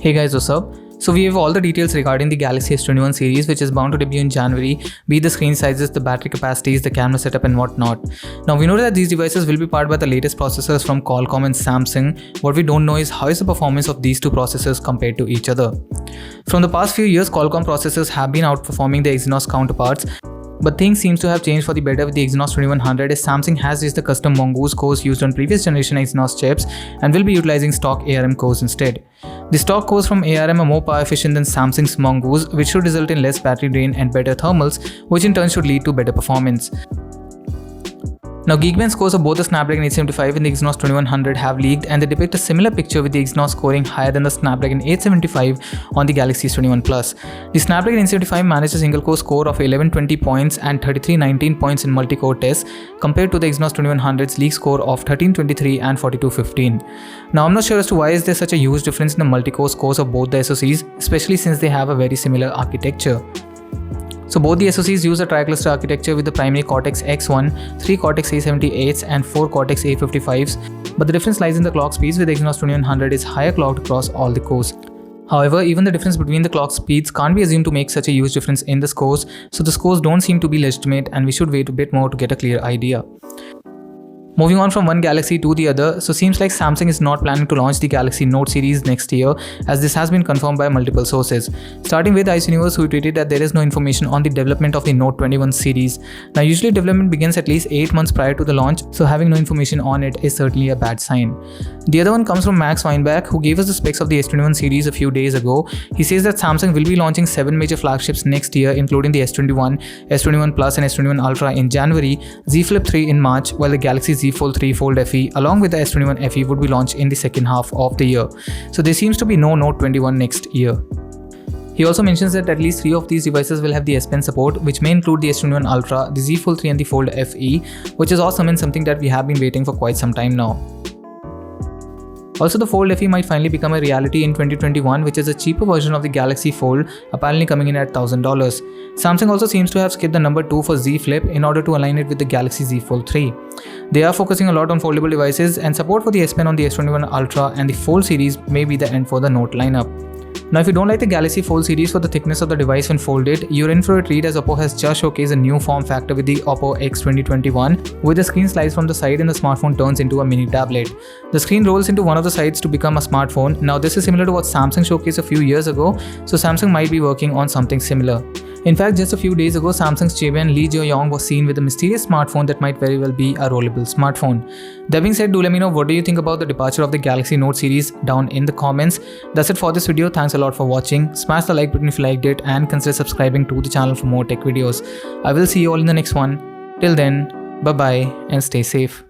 Hey guys, what's up? So we have all the details regarding the Galaxy S21 series, which is bound to debut in January, be it the screen sizes, the battery capacities, the camera setup and whatnot. Now we know that these devices will be powered by the latest processors from Qualcomm and Samsung. What we don't know is how is the performance of these two processors compared to each other. From the past few years, Qualcomm processors have been outperforming their Exynos counterparts, but things seems to have changed for the better with the Exynos 2100 as Samsung has released the custom Mongoose cores used on previous generation Exynos chips and will be utilizing stock ARM cores instead. The stock cores from ARM are more power efficient than Samsung's Mongoose, which should result in less battery drain and better thermals, which in turn should lead to better performance. Now, Geekbench scores of both the Snapdragon 875 and the Exynos 2100 have leaked, and they depict a similar picture with the Exynos scoring higher than the Snapdragon 875 on the Galaxy S21 Plus. The Snapdragon 875 managed a single-core score of 1120 points and 3319 points in multi-core tests, compared to the Exynos 2100's leak score of 1323 and 4215. Now, I'm not sure as to why is there such a huge difference in the multi-core scores of both the SoCs, especially since they have a very similar architecture. So both the SoCs use a tri-cluster architecture with the primary Cortex-X1, 3 Cortex-A78s and 4 Cortex-A55s, but the difference lies in the clock speeds with the Exynos 2100 is higher clocked across all the cores. However, even the difference between the clock speeds can't be assumed to make such a huge difference in the scores, so the scores don't seem to be legitimate and we should wait a bit more to get a clear idea. Moving on from one Galaxy to the other, so seems like Samsung is not planning to launch the Galaxy Note series next year, as this has been confirmed by multiple sources. Starting with Ice Universe, who tweeted that there is no information on the development of the Note 21 series. Now usually development begins at least 8 months prior to the launch, so having no information on it is certainly a bad sign. The other one comes from Max Weinbach, who gave us the specs of the S21 series a few days ago. He says that Samsung will be launching 7 major flagships next year, including the S21, S21 Plus and S21 Ultra in January, Z Flip 3 in March, while the Galaxy Z Fold 3 Fold FE along with the S21 FE would be launched in the second half of the year. So there seems to be no Note 21 next year. He also mentions that at least 3 of these devices will have the S Pen support, which may include the S21 Ultra, the Z Fold 3 and the Fold FE, which is awesome and something that we have been waiting for quite some time now. Also, the Fold FE might finally become a reality in 2021, which is a cheaper version of the Galaxy Fold, apparently coming in at $1,000. Samsung also seems to have skipped the number 2 for Z Flip in order to align it with the Galaxy Z Fold 3. They are focusing a lot on foldable devices, and support for the S Pen on the S21 Ultra and the Fold series may be the end for the Note lineup. Now, if you don't like the Galaxy Fold series for the thickness of the device when folded, you're in for a treat as Oppo has just showcased a new form factor with the Oppo X 2021, where the screen slides from the side and the smartphone turns into a mini tablet. The screen rolls into one of the sides to become a smartphone. Now, this is similar to what Samsung showcased a few years ago, so Samsung might be working on something similar. In fact, just a few days ago, Samsung's chairman Lee Jae-yong was seen with a mysterious smartphone that might very well be a rollable smartphone. That being said, do let me know what do you think about the departure of the Galaxy Note series down in the comments. That's it for this video. Thanks a lot for watching. Smash the like button if you liked it and consider subscribing to the channel for more tech videos. I will see you all in the next one. Till then, bye bye and stay safe.